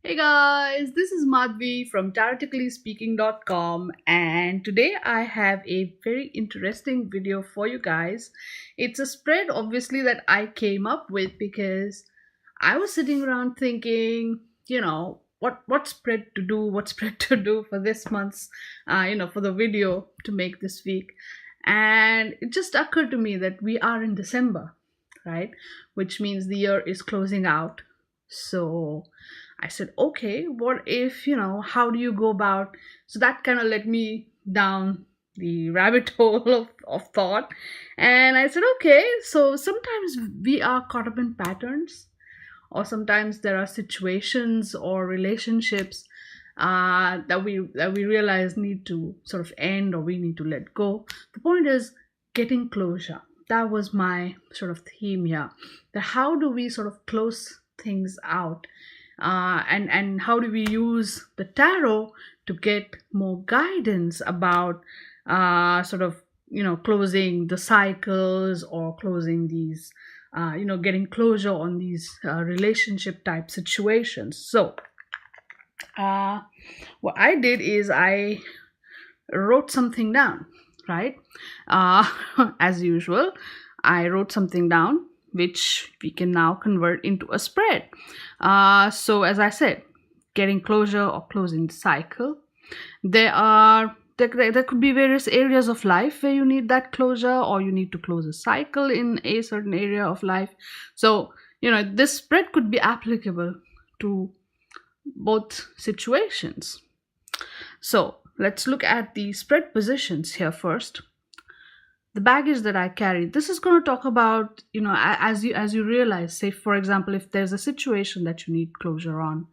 Hey guys, this is Madhvi from TaroticallySpeaking.com, and today I have a very interesting video for you guys. It's a spread obviously that I came up with because I was sitting around thinking, what spread to do, what spread to do for this month's, for the video to make this week. And it just occurred to me that we are in December, right? Which means the year is closing out. So I said, okay, what if, how do you go about? So that kind of led me down the rabbit hole of thought. And I said, okay, so sometimes we are caught up in patterns, or sometimes there are situations or relationships that we realize need to sort of end, or we need to let go. The point is getting closure. That was my sort of theme here. The how do we sort of close things out, and how do we use the tarot to get more guidance about closing the cycles, or closing these getting closure on these relationship type situations. So uh, what I did is I wrote something down, right? uh, as usual, I wrote something down which we can now convert into a spread. So as I said, getting closure or closing the cycle. There could be various areas of life where you need that closure, or you need to close a cycle in a certain area of life. So this spread could be applicable to both situations. So let's look at the spread positions here first. The baggage that I carry. This is going to talk about, as you realize, say for example, if there's a situation that you need closure on,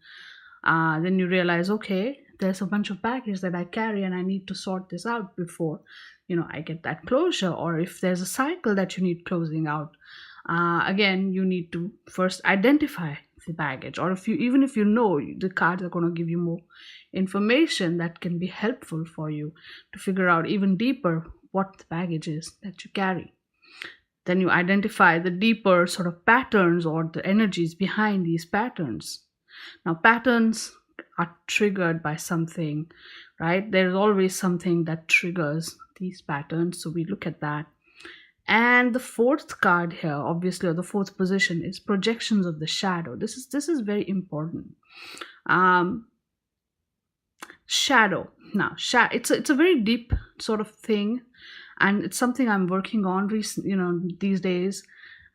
then you realize, okay, there's a bunch of baggage that I carry, and I need to sort this out before I get that closure. Or if there's a cycle that you need closing out, again, you need to first identify the baggage. Or if you know, the cards are going to give you more information that can be helpful for you to figure out even deeper what the baggage is that you carry. Then you identify the deeper sort of patterns or the energies behind these patterns. Now, patterns are triggered by something, right? There's always something that triggers these patterns. So we look at that. And the fourth card here, obviously, or the fourth position, is projections of the shadow. This is very important. Shadow. Now, it's a very deep sort of thing, and it's something I'm working on these days.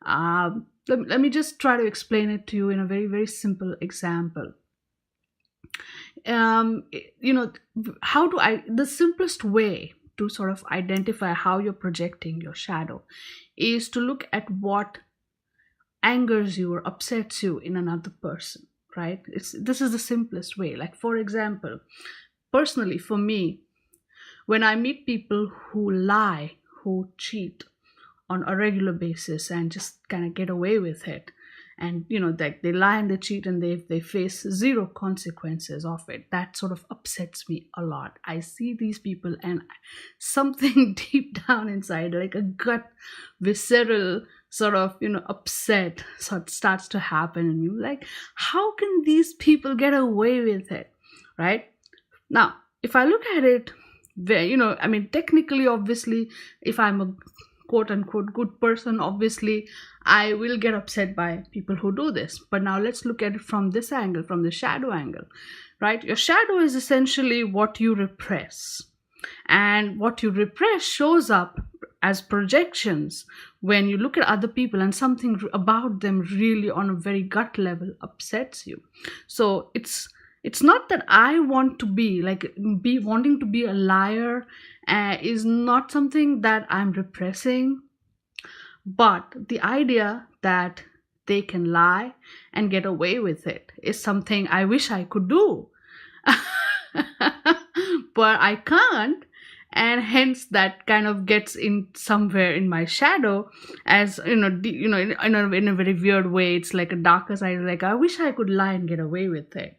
Let me just try to explain it to you in a very, very simple example. The simplest way to sort of identify how you're projecting your shadow is to look at what angers you or upsets you in another person, right? This is the simplest way. Like, for example, personally, for me, when I meet people who lie, who cheat on a regular basis and just kind of get away with it, and they lie and they cheat, and they face zero consequences of it, that sort of upsets me a lot. I see these people, and something deep down inside, like a gut visceral sort of upset starts to happen, and you're like, how can these people get away with it, right? Now, if I look at it, technically, obviously, if I'm a quote unquote good person, obviously I will get upset by people who do this. But now let's look at it from this angle, from the shadow angle, right? Your shadow is essentially what you repress. And what you repress shows up as projections when you look at other people and something about them really on a very gut level upsets you. So it's not that I want to wanting to be a liar is not something that I'm repressing, but the idea that they can lie and get away with it is something I wish I could do. But I can't, and hence that kind of gets in somewhere in my shadow, as in a very weird way. It's like a darker side, like I wish I could lie and get away with it,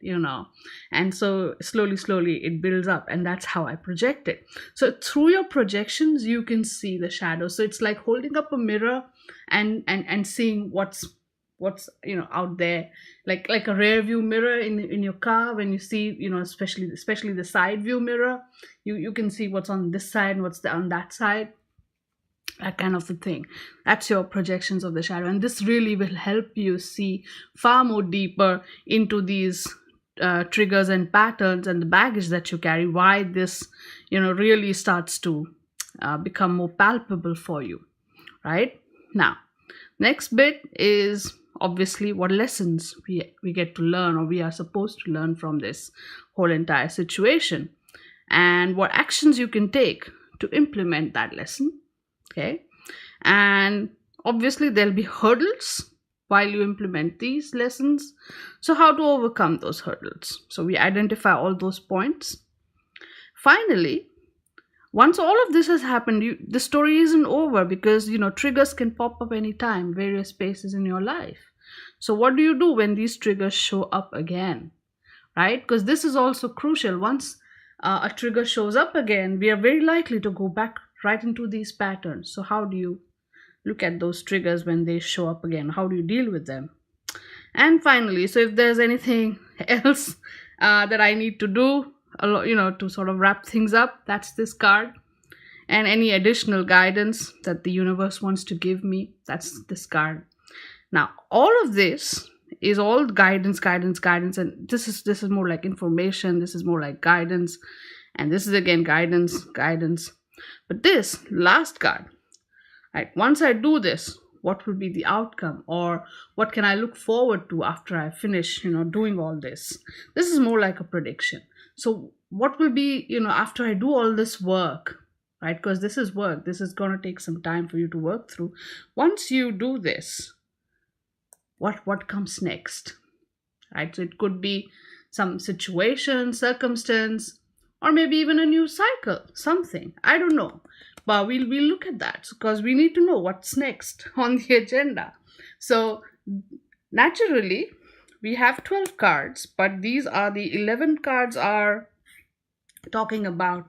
and so slowly it builds up, and that's how I project it. So through your projections you can see the shadow. So it's like holding up a mirror and seeing what's what's out there, like a rear view mirror in your car. When you see, especially the side view mirror, you can see what's on this side and what's on that side, that kind of a thing. That's your projections of the shadow, and this really will help you see far more deeper into these triggers and patterns and the baggage that you carry, why this really starts to become more palpable for you. Right now, next bit is obviously what lessons we get to learn, or we are supposed to learn from this whole entire situation, and what actions you can take to implement that lesson. Okay, and obviously there'll be hurdles while you implement these lessons, so how to overcome those hurdles. So we identify all those points. Finally, once all of this has happened, the story isn't over, because triggers can pop up anytime, various spaces in your life. So what do you do when these triggers show up again, right? Because this is also crucial. Once a trigger shows up again, we are very likely to go back right into these patterns. So how do you look at those triggers when they show up again? How do you deal with them? And finally, so if there's anything else that I need to do, to sort of wrap things up, that's this card. And any additional guidance that the universe wants to give me, that's this card. Now, all of this is all guidance, and this is more like information, this is more like guidance, and this is again guidance. But this last card, right, once I do this, what will be the outcome, or what can I look forward to after I finish doing all this? This is more like a prediction. So what will be after I do all this work, right? Because this is work, this is going to take some time for you to work through. Once you do this, what comes next, right? So it could be some situation, circumstance, or maybe even a new cycle, something, I don't know. But we'll look at that, because we need to know what's next on the agenda. So naturally, we have 12 cards, but these are the 11 cards are talking about,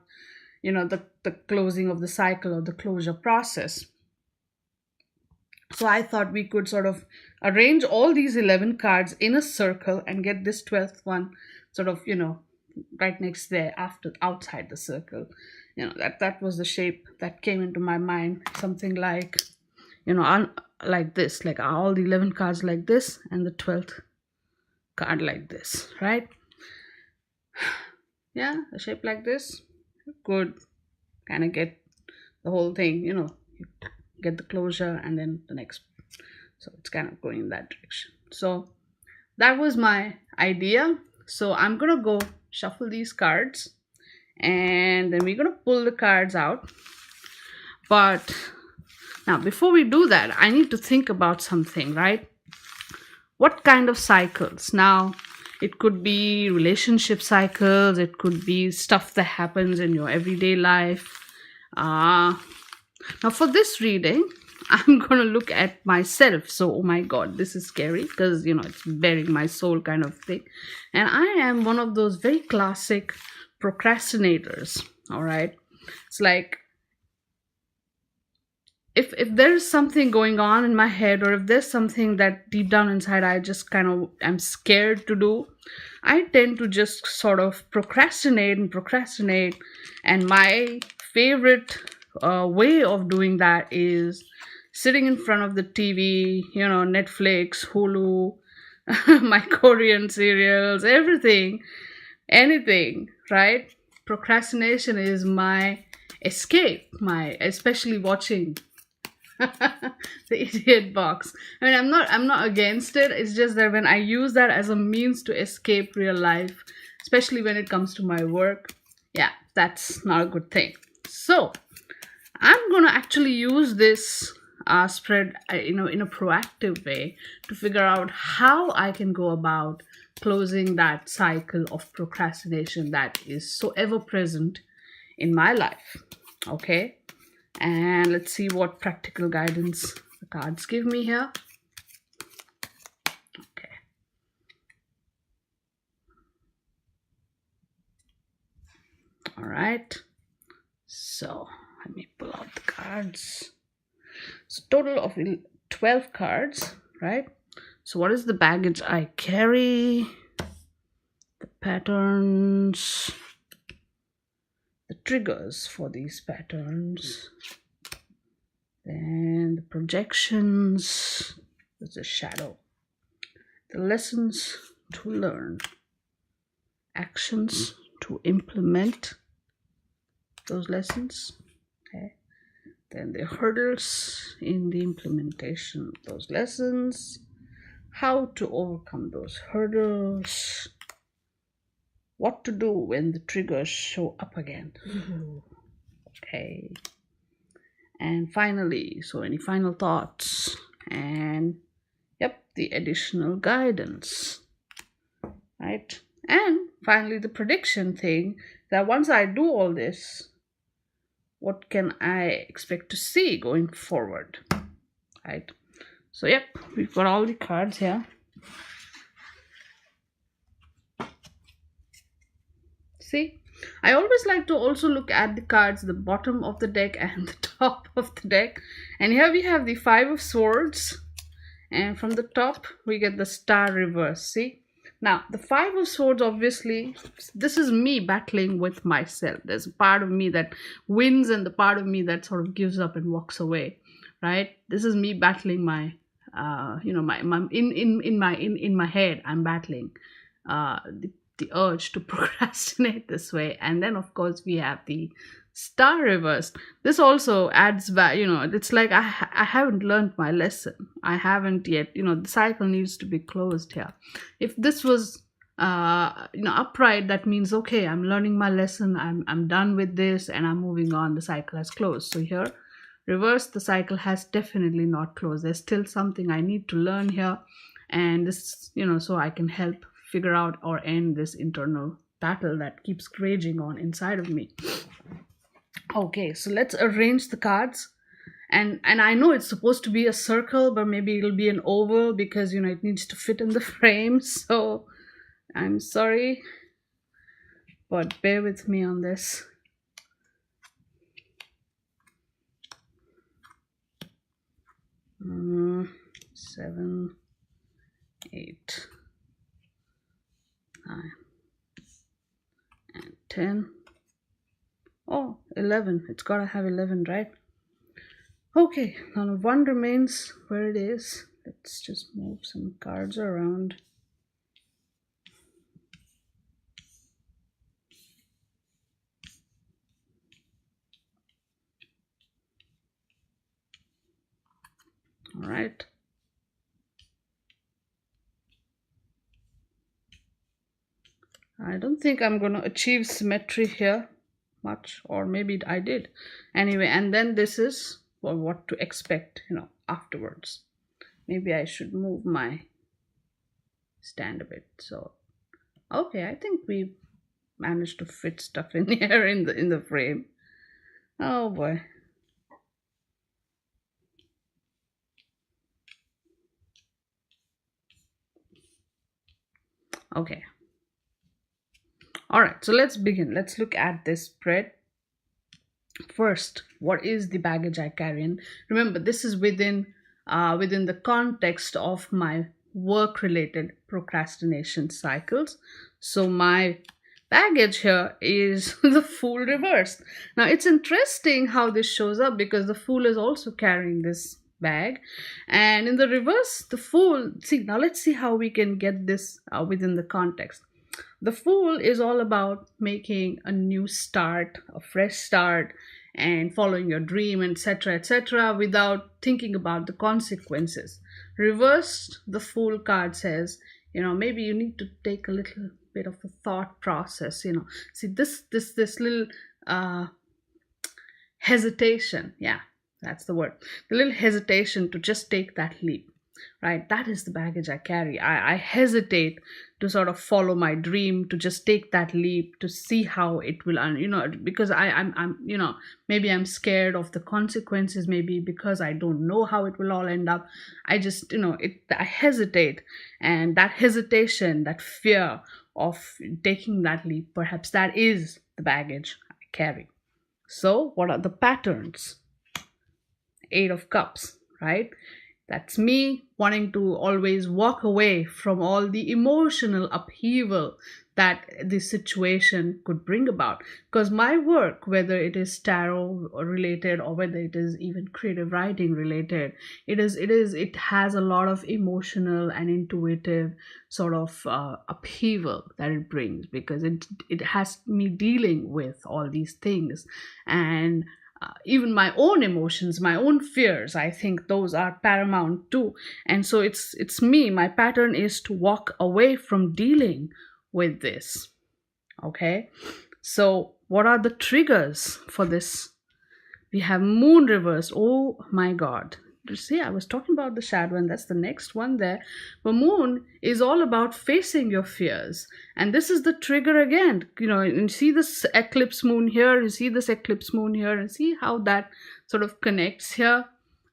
the closing of the cycle, or the closure process. So I thought we could sort of arrange all these 11 cards in a circle and get this 12th one sort of, right next there, outside the circle. That was the shape that came into my mind, something like, like this, like all the 11 cards like this, and the 12th card like this, right? Yeah, a shape like this could kind of get the whole thing, you get the closure and then the next. So it's kind of going in that direction. So that was my idea. So I'm gonna go shuffle these cards, and then we're gonna pull the cards out. But now, before we do that, I need to think about something, right? What kind of cycles? Now, it could be relationship cycles, it could be stuff that happens in your everyday life. Now, for this reading, I'm going to look at myself. So, oh my God, this is scary, because, it's bearing my soul kind of thing. And I am one of those very classic procrastinators, all right? It's like, if there's something going on in my head, or if there's something that deep down inside I just kind of am scared to do, I tend to just sort of procrastinate. And my favorite way of doing that is sitting in front of the TV, Netflix, Hulu, my Korean serials, everything, anything, right? Procrastination is my escape, especially watching the idiot box. I mean, I'm not against it. It's just that when I use that as a means to escape real life, especially when it comes to my work, yeah, that's not a good thing. So I'm gonna actually use this spread, in a proactive way, to figure out how I can go about closing that cycle of procrastination that is so ever present in my life. Okay. And let's see what practical guidance the cards give me here. Okay. All right. So let me pull out the cards. So total of 12 cards, right? So what is the baggage I carry? The patterns, the triggers for these patterns, then the projections, there's a shadow, the lessons to learn, actions to implement those lessons, okay, then the hurdles in the implementation of those lessons, how to overcome those hurdles, what to do when the triggers show up again. Okay. And finally, so any final thoughts? And yep, the additional guidance, right? And finally, the prediction thing, that once I do all this, what can I expect to see going forward, right? So yep, we've got all the cards here. See, I always like to also look at the cards, the bottom of the deck and the top of the deck. And here we have the 5 of Swords, and from the top we get the Star reverse. See, now the 5 of Swords, obviously this is me battling with myself. There's a part of me that wins and the part of me that sort of gives up and walks away, right? This is me battling my in my head. I'm battling the urge to procrastinate this way. And then of course we have the Star reverse. This also adds value. It's like I haven't learned my lesson. I haven't yet. The cycle needs to be closed here. If this was upright, that means okay, I'm learning my lesson, I'm done with this and I'm moving on, the cycle has closed. So here, reverse, the cycle has definitely not closed. There's still something I need to learn here, and this, so I can help figure out or end this internal battle that keeps raging on inside of me. Okay, so let's arrange the cards. And I know it's supposed to be a circle, but maybe it'll be an oval because it needs to fit in the frame. So I'm sorry, but bear with me on this. Mm, 7, 8, 9, and 10. Oh, 11. It's gotta have 11, right? Okay, now 1 remains where it is. Let's just move some cards around. All right. I don't think I'm going to achieve symmetry here much, or maybe I did. Anyway, and then this is for what to expect, afterwards. Maybe I should move my stand a bit. So, okay, I think we managed to fit stuff in here in the frame. Oh boy. Okay. All right, so let's begin. Let's look at this spread. First, what is the baggage I carry? And remember, this is within the context of my work-related procrastination cycles. So my baggage here is the Fool reversed. Now, it's interesting how this shows up because the Fool is also carrying this bag, and in the reverse, the Fool. See, now let's see how we can get this within the context. The Fool is all about making a new start, a fresh start, and following your dream, etc., without thinking about the consequences. Reversed, the Fool card says, maybe you need to take a little bit of a thought process. See this little hesitation. Yeah, that's the word. The little hesitation to just take that leap. Right, that is the baggage I carry. I hesitate to sort of follow my dream, to just take that leap, to see how it will, because I'm maybe I'm scared of the consequences, maybe because I don't know how it will all end up. I just, I hesitate, and that hesitation, that fear of taking that leap, perhaps that is the baggage I carry. So, what are the patterns? 8 of Cups, right? That's me wanting to always walk away from all the emotional upheaval that this situation could bring about. Because my work, whether it is tarot related or whether it is even creative writing related, it has a lot of emotional and intuitive sort of upheaval that it brings, because it has me dealing with all these things. And even my own emotions, my own fears, I think those are paramount too. And so it's me, my pattern is to walk away from dealing with this. Okay, so what are the triggers for this? We have moon reverse. Oh my god, you see, I was talking about the shadow, and that's the next one there. But moon is all about facing your fears, and this is the trigger again. You see this eclipse moon here, you see this eclipse moon here, and see how that sort of connects here,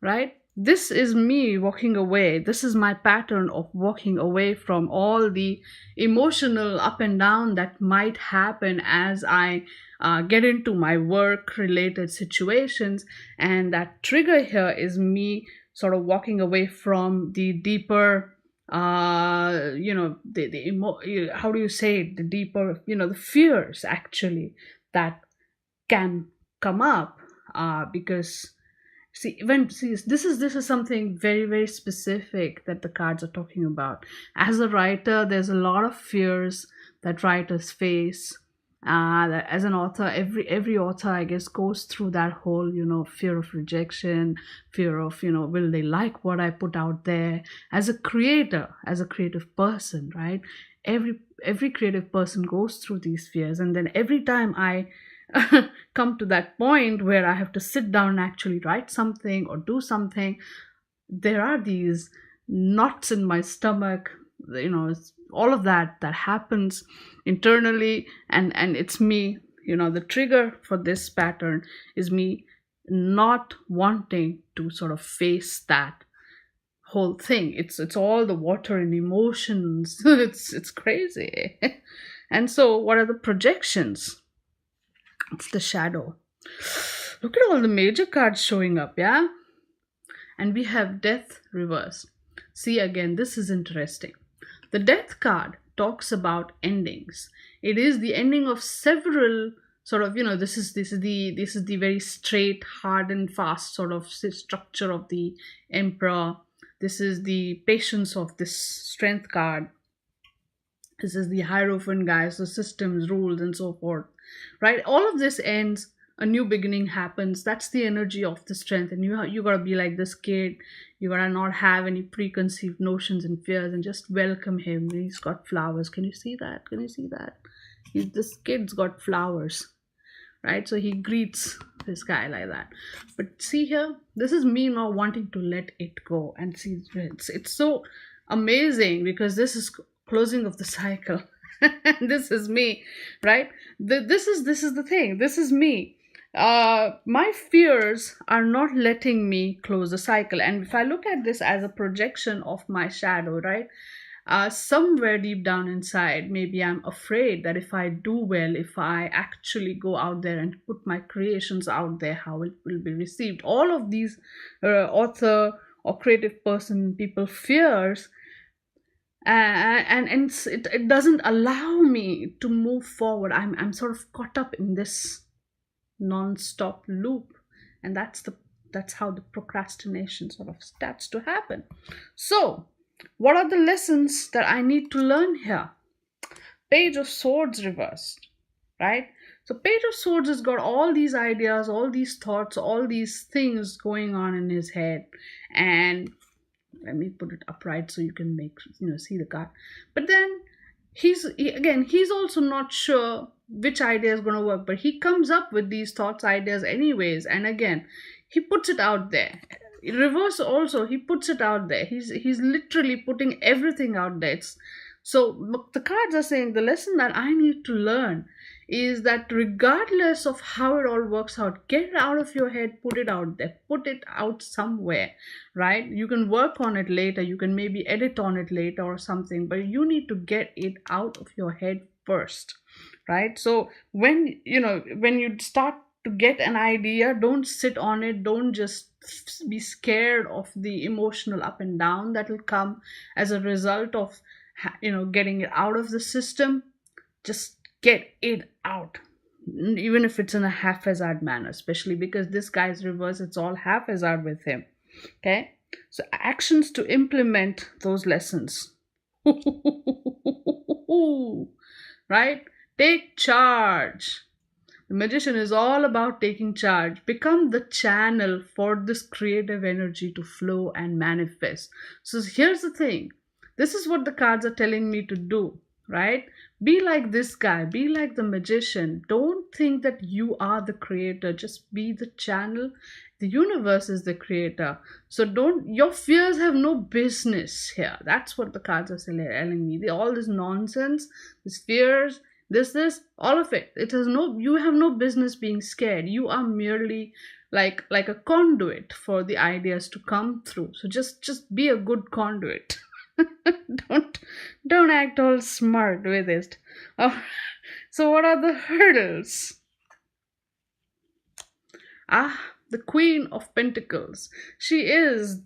right? This is me walking away. This is my pattern of walking away from all the emotional up and down that might happen as I get into my work related situations. And that trigger here is me sort of walking away from the deeper how do you say it, the deeper, the fears actually that can come up, because this is something very, very specific that the cards are talking about. As a writer, there's a lot of fears that writers face. As an author, every author, I guess, goes through that whole, fear of rejection, fear of, will they like what I put out there? As a creator, as a creative person, right? Every creative person goes through these fears, and then every time I come to that point where I have to sit down and actually write something or do something, there are these knots in my stomach, it's all of that happens internally, and it's me, the trigger for this pattern is me not wanting to sort of face that whole thing. It's all the water and emotions. It's crazy. And so what are the projections? It's the shadow. Look at all the major cards showing up, yeah? And we have death reversed. See, again, this is interesting. The death card talks about endings. It is the ending of several sort of, this is the very straight, hard and fast sort of structure of the Emperor. This is the patience of this strength card. This is the Hierophant, guys, the systems, rules, and so forth. Right? All of this ends, a new beginning happens. That's the energy of the strength. And you gotta be like this kid. You gotta not have any preconceived notions and fears, and just welcome him. He's got flowers. Can you see that? Can you see that? This kid's got flowers, right? So he greets this guy like that. But see here, this is me not wanting to let it go. And see, it's so amazing, because this is closing of the cycle. This is me, right? This is the thing. This is me. My fears are not letting me close the cycle. And if I look at this as a projection of my shadow, right? Somewhere deep down inside, maybe I'm afraid that if I do well, if I actually go out there and put my creations out there, how it will be received. All of these author or creative person people fears, and it doesn't allow me to move forward. I'm sort of caught up in this non-stop loop, and that's how the procrastination sort of starts to happen. So what are the lessons that I need to learn here? Page of Swords reversed, right? So Page of Swords has got all these ideas, all these thoughts, all these things going on in his head. And let me put it upright so you can see the card. But then he's also not sure which idea is going to work, but he comes up with these thoughts, ideas anyways, and again he puts it out there. Reverse also, he puts it out there. He's literally putting everything out there. So the cards are saying the lesson that I need to learn is that regardless of how it all works out, get it out of your head, put it out there, put it out somewhere, right? You can work on it later, you can maybe edit on it later or something, but you need to get it out of your head first, right? So when you start to get an idea, don't sit on it, don't just be scared of the emotional up and down that will come as a result of getting it out of the system. Just get it out, even if it's in a haphazard manner, especially because this guy's reverse, it's all haphazard with him. Okay, so actions to implement those lessons. Right? Take charge. The magician is all about taking charge. Become the channel for this creative energy to flow and manifest. So here's the thing. This is what the cards are telling me to do, right? Be like this guy. Be like the magician. Don't think that you are the creator. Just be the channel. The universe is the creator. So your fears have no business here. That's what the cards are telling me. All this nonsense, these fears, this all of it, you have no business being scared. You are merely like a conduit for the ideas to come through. So just be a good conduit. don't act all smart with it. So what are the hurdles? The Queen of Pentacles. She is,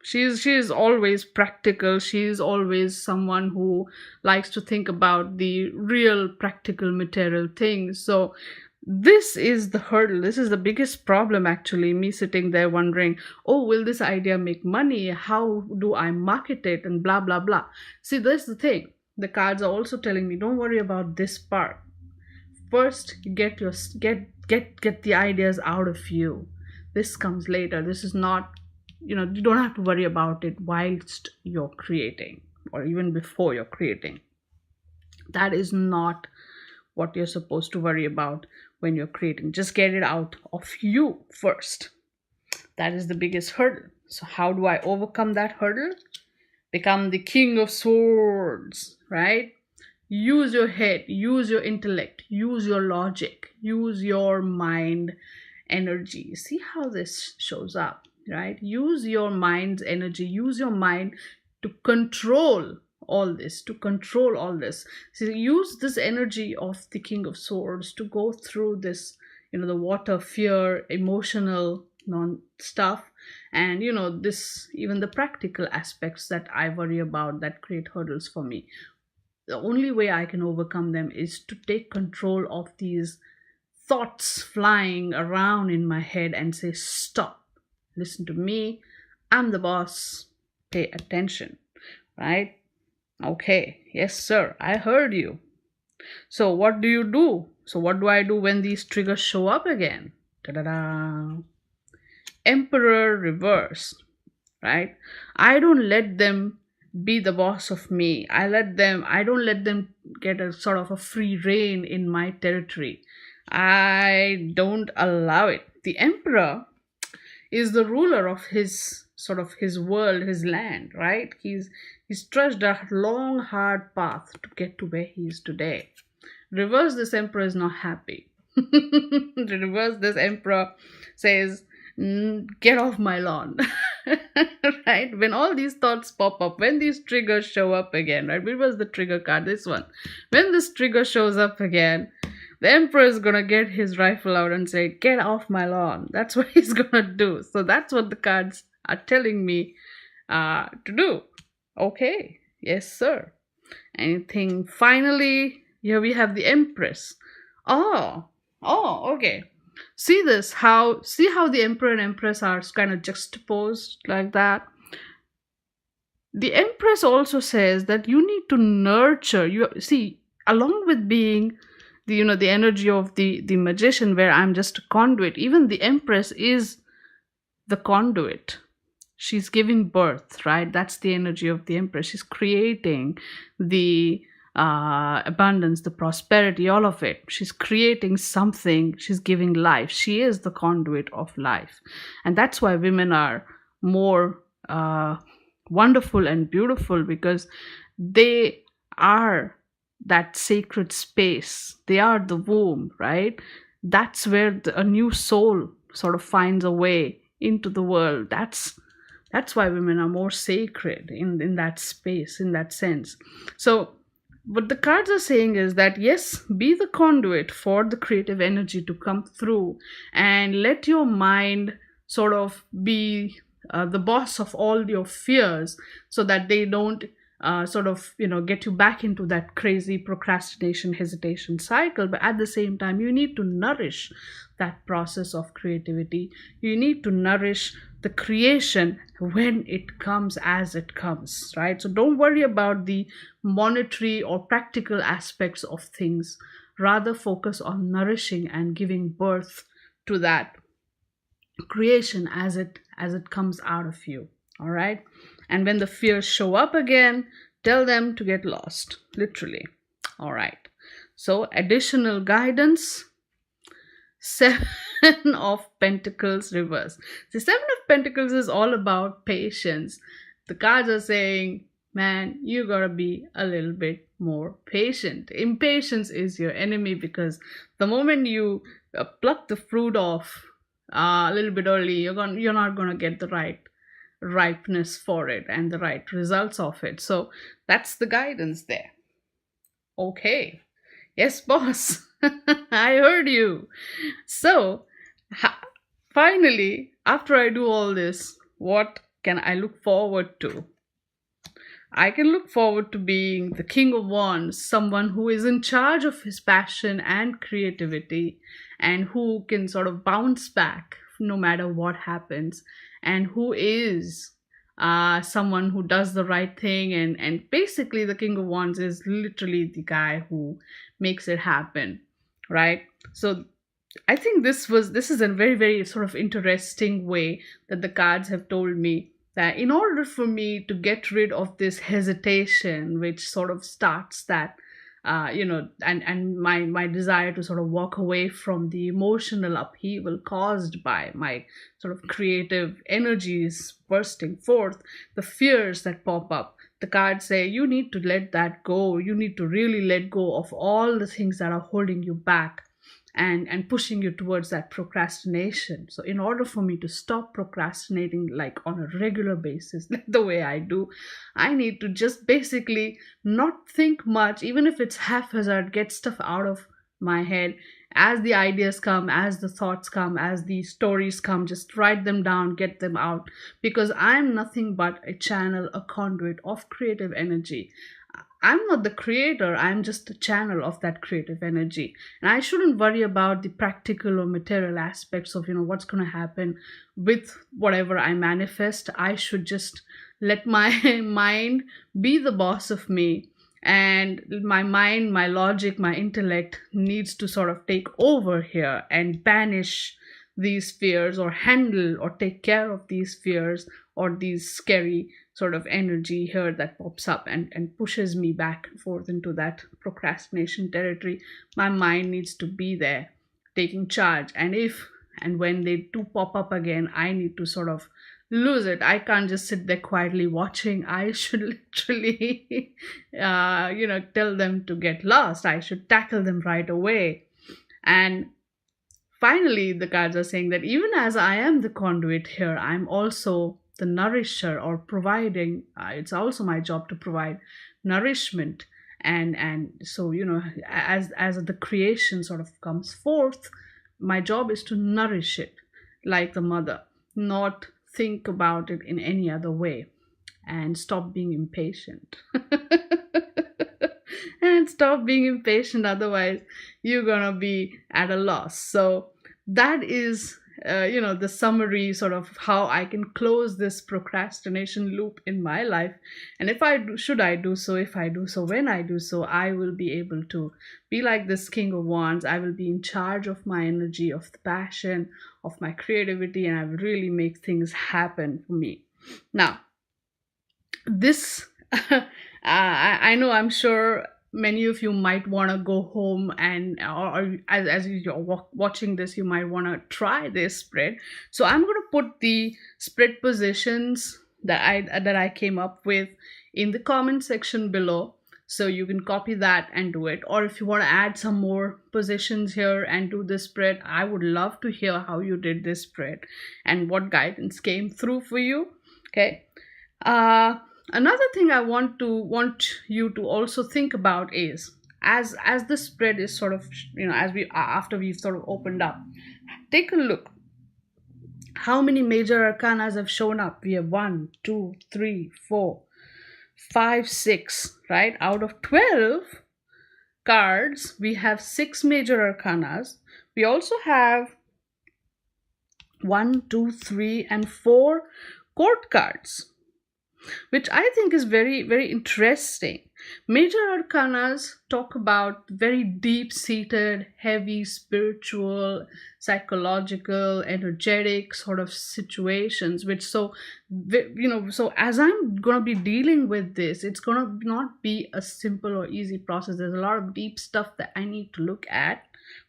she's always practical. She's always someone who likes to think about the real practical material things. So this is the hurdle. This is the biggest problem, actually. Me sitting there wondering, oh, will this idea make money? How do I market it? And blah, blah, blah. See, that's the thing. The cards are also telling me, don't worry about this part. First, get the ideas out of you. This comes later. This is not, you don't have to worry about it whilst you're creating, or even before you're creating. That is not what you're supposed to worry about when you're creating. Just get it out of you first. That is the biggest hurdle. So how do I overcome that hurdle? Become the King of Swords, right? Use your head, use your intellect, use your logic, use your mind energy. See how this shows up, right? Use your mind's energy, use your mind to control all this, So use this energy of the King of Swords to go through this, the water, fear, emotional stuff, and this, even the practical aspects that I worry about that create hurdles for me. The only way I can overcome them is to take control of these thoughts flying around in my head and say, stop, listen to me, I'm the boss, pay attention, right? Okay, yes sir, I heard you. So what do you do? So what do I do when these triggers show up again? Ta-da-da! Emperor reverse, right? I don't let them be the boss of me. I don't let them get a sort of a free reign in my territory. I don't allow it. The emperor is the ruler of his world, his land, right? He's trudged a long, hard path to get to where he is today. Reverse, this emperor is not happy. Reverse, this emperor says, get off my lawn. Right? When all these thoughts pop up, when these triggers show up again, right? Which was the trigger card? This one. When this trigger shows up again, the emperor is gonna get his rifle out and say, get off my lawn. That's what he's gonna do. So that's what the cards are telling me to do. Okay, yes sir. Anything finally? Here we have the Empress. Oh, okay. See how the Emperor and Empress are kind of juxtaposed like that. The Empress also says that you need to nurture. Along with being the energy of the magician, where I'm just a conduit, even the Empress is the conduit. She's giving birth, right? That's the energy of the Empress. She's creating the abundance, the prosperity, all of it. She's creating something. She's giving life. She is the conduit of life. And that's why women are more wonderful and beautiful, because they are that sacred space. They are the womb, right? That's where a new soul sort of finds a way into the world. That's why women are more sacred in that space, in that sense. So what the cards are saying is that, yes, be the conduit for the creative energy to come through, and let your mind sort of be the boss of all your fears, so that they don't sort of get you back into that crazy procrastination hesitation cycle. But at the same time, you need to nourish that process of creativity. You need to nourish the creation when it comes as it comes, right? So don't worry about the monetary or practical aspects of things. Rather focus on nourishing and giving birth to that creation as it comes out of you. All right. And when the fears show up again, tell them to get lost, literally. All right. So additional guidance. Seven of Pentacles reverse. The Seven of Pentacles is all about patience. The cards are saying, man, you gotta be a little bit more patient. Impatience is your enemy, because the moment you pluck the fruit off a little bit early, you're not gonna get the right ripeness for it and the right results of it. So that's the guidance there. Okay. Yes, boss. I heard you. So, finally, after I do all this, what can I look forward to? I can look forward to being the King of Wands, someone who is in charge of his passion and creativity, and who can sort of bounce back no matter what happens, and who is someone who does the right thing. And basically, the King of Wands is literally the guy who makes it happen, right? So I think this is a very, very sort of interesting way that the cards have told me that in order for me to get rid of this hesitation, which sort of starts that and my desire to sort of walk away from the emotional upheaval caused by my sort of creative energies bursting forth, the fears that pop up, the cards say you need to let that go. You need to really let go of all the things that are holding you back and pushing you towards that procrastination. So in order for me to stop procrastinating like on a regular basis, like the way I do, I need to just basically not think much, even if it's haphazard, get stuff out of my head. As the ideas come, as the thoughts come, as the stories come, just write them down, get them out, because I'm nothing but a channel, a conduit of creative energy. I'm not the creator, I'm just a channel of that creative energy. And I shouldn't worry about the practical or material aspects of, what's going to happen with whatever I manifest. I should just let my mind be the boss of me. And my mind, my logic, my intellect needs to sort of take over here and banish these fears, or handle or take care of these fears or these scary sort of energy here that pops up and pushes me back and forth into that procrastination territory. My mind needs to be there taking charge. And when they do pop up again, I need to sort of lose it. I can't just sit there quietly watching. I should literally tell them to get lost. I should tackle them right away. And finally, the cards are saying that even as I am the conduit here, I'm also the nourisher, or providing. It's also my job to provide nourishment. And so, as the creation sort of comes forth, my job is to nourish it like the mother, not think about it in any other way, and stop being impatient. And stop being impatient, otherwise you're gonna be at a loss. So that is the summary sort of how I can close this procrastination loop in my life. And if I do, should I do so, if I do so, when I do so, I will be able to be like this King of Wands. I will be in charge of my energy, of the passion, of my creativity, and I will really make things happen for me. Now, this I know, I'm sure many of you might want to go home and or as you're watching this, you might want to try this spread. So I'm going to put the spread positions that I came up with in the comment section below, so you can copy that and do it. Or if you want to add some more positions here and do this spread, I would love to hear how you did this spread and what guidance came through for you. Okay. Another thing I want you to also think about is, as the spread is sort of, as we after we've sort of opened up, take a look. how many major arcanas have shown up? We have 1, 2, 3, 4, 5, 6, right? Out of 12 cards, we have 6 major arcanas. We also have 1, 2, 3, and 4 court cards, which I think is very, very interesting. Major arcanas talk about very deep-seated, heavy, spiritual, psychological, energetic sort of situations, which so as I'm gonna be dealing with this, it's gonna not be a simple or easy process. There's a lot of deep stuff that I need to look at.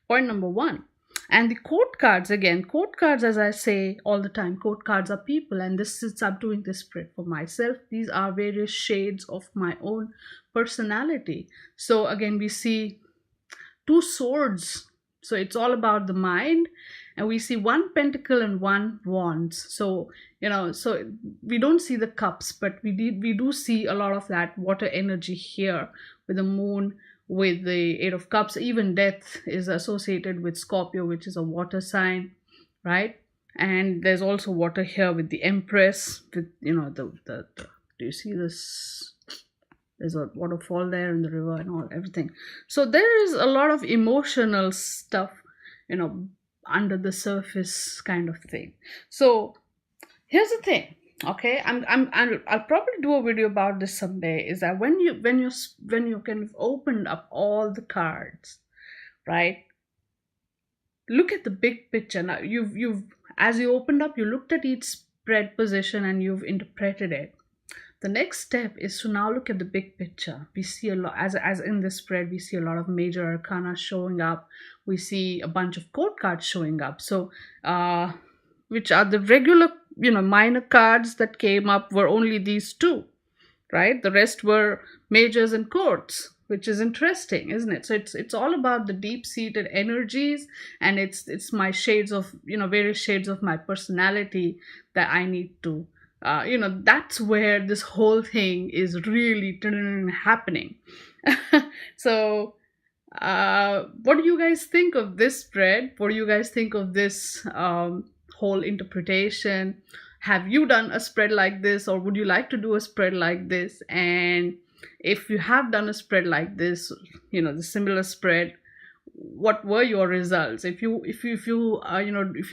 Point number one. And the court cards, again, court cards, as I say all the time, court cards are people, and this is, I'm doing this spread for myself. These are various shades of my own personality. So again, we see 2 swords. So it's all about the mind. And we see 1 pentacle and 1 wands. So, so we don't see the cups, but we do see a lot of that water energy here with the moon, with the 8 of cups. Even death is associated with Scorpio, which is a water sign, right? And there's also water here with the Empress, with the do you see this? There's a waterfall there in the river and everything. So there is a lot of emotional stuff, under the surface kind of thing. So here's the thing. Okay, I'll probably do a video about this someday. Is that when you kind of opened up all the cards, right? Look at the big picture. Now you've as you opened up, you looked at each spread position and you've interpreted it. The next step is to now look at the big picture. We see a lot, as in this spread, we see a lot of major arcana showing up. We see a bunch of court cards showing up. So, which are the regular, minor cards that came up were only these 2, right? The rest were majors and courts, which is interesting, isn't it? So it's all about the deep-seated energies, and it's my shades of, various shades of my personality that I need to, that's where this whole thing is really happening. So, what do you guys think of this spread? What do you guys think of this whole interpretation? Have you done a spread like this, or would you like to do a spread like this? And if you have done a spread like this, the similar spread, what were your results? If you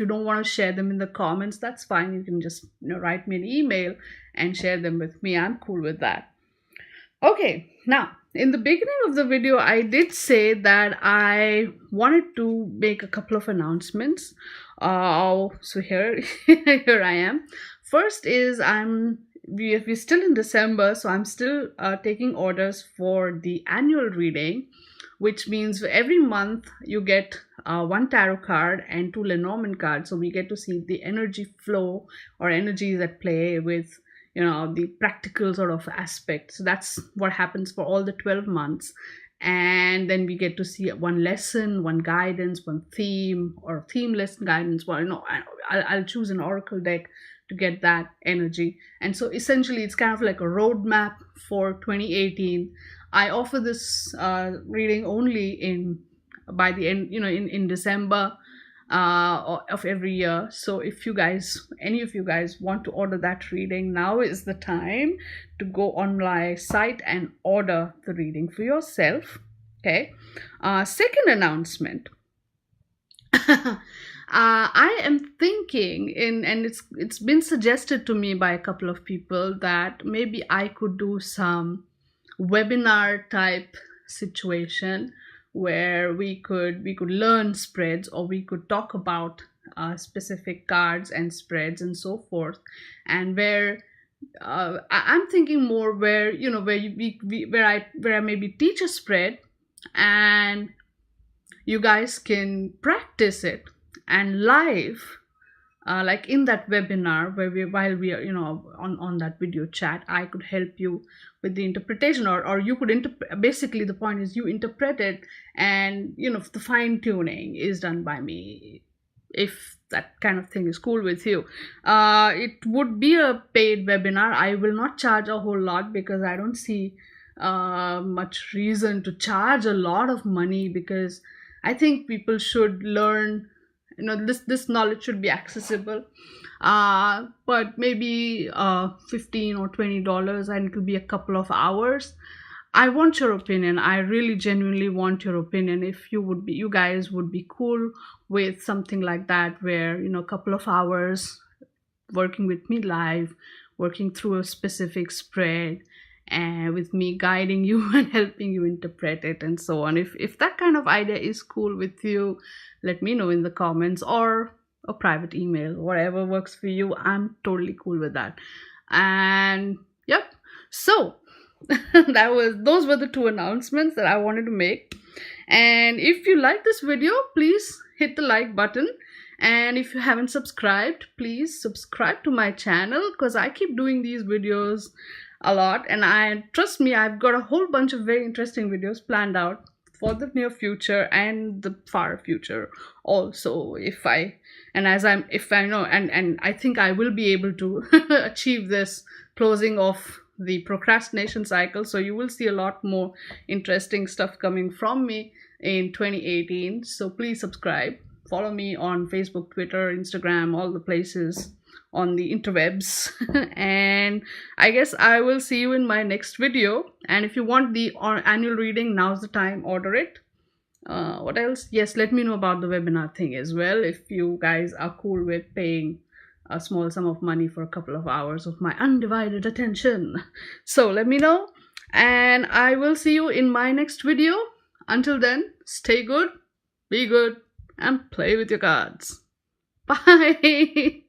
don't want to share them in the comments, that's fine. You can just write me an email and share them with me. I'm cool with that. Okay, now in the beginning of the video, I did say that I wanted to make a couple of announcements. So here I am. First is we're still in December, so I'm still taking orders for the annual reading, which means every month you get 1 tarot card and 2 Lenormand cards. So we get to see the energy flow or energies at play with the practical sort of aspect. So that's what happens for all the 12 months. And then we get to see 1 lesson, 1 guidance, 1 theme, or themeless guidance. Well, I'll choose an oracle deck to get that energy. And so essentially it's kind of like a roadmap for 2018. I offer this reading only by the end, in December of every year. So if any of you guys want to order that reading, now is the time to go on my site and order the reading for yourself. Okay. Second announcement. I am thinking and it's been suggested to me by a couple of people that maybe I could do some webinar type situation where we could learn spreads, or we could talk about specific cards and spreads and so forth, and where I'm thinking more where where I maybe teach a spread and you guys can practice it and live, like in that webinar while we are on that video chat, I could help you with the interpretation, or you could basically the point is you interpret it, and the fine tuning is done by me, if that kind of thing is cool with you. It would be a paid webinar. I will not charge a whole lot because I don't see much reason to charge a lot of money, because I think people should learn, this knowledge should be accessible. but maybe 15 or $20, and it'll be a couple of hours. I want your opinion. I really genuinely want your opinion. If you guys would be cool with something like that, where, a couple of hours working with me live, working through a specific spread, and with me guiding you and helping you interpret it and so on. If that kind of idea is cool with you, let me know in the comments or a private email, whatever works for you. I'm totally cool with that. And yep, so those were the two announcements that I wanted to make. And if you like this video, please hit the like button. And if you haven't subscribed, please subscribe to my channel, because I keep doing these videos a lot, and trust me, I've got a whole bunch of very interesting videos planned out for the near future and the far future also. If I know, and I think I will be able to achieve this closing of the procrastination cycle, so you will see a lot more interesting stuff coming from me in 2018. So please subscribe, follow me on Facebook, Twitter, Instagram, all the places on the interwebs. And I guess I will see you in my next video. And if you want the annual reading, now's the time, order it. What else? Yes, let me know about the webinar thing as well, if you guys are cool with paying a small sum of money for a couple of hours of my undivided attention. So let me know, and I will see you in my next video. Until then, stay good, be good, and play with your cards. Bye.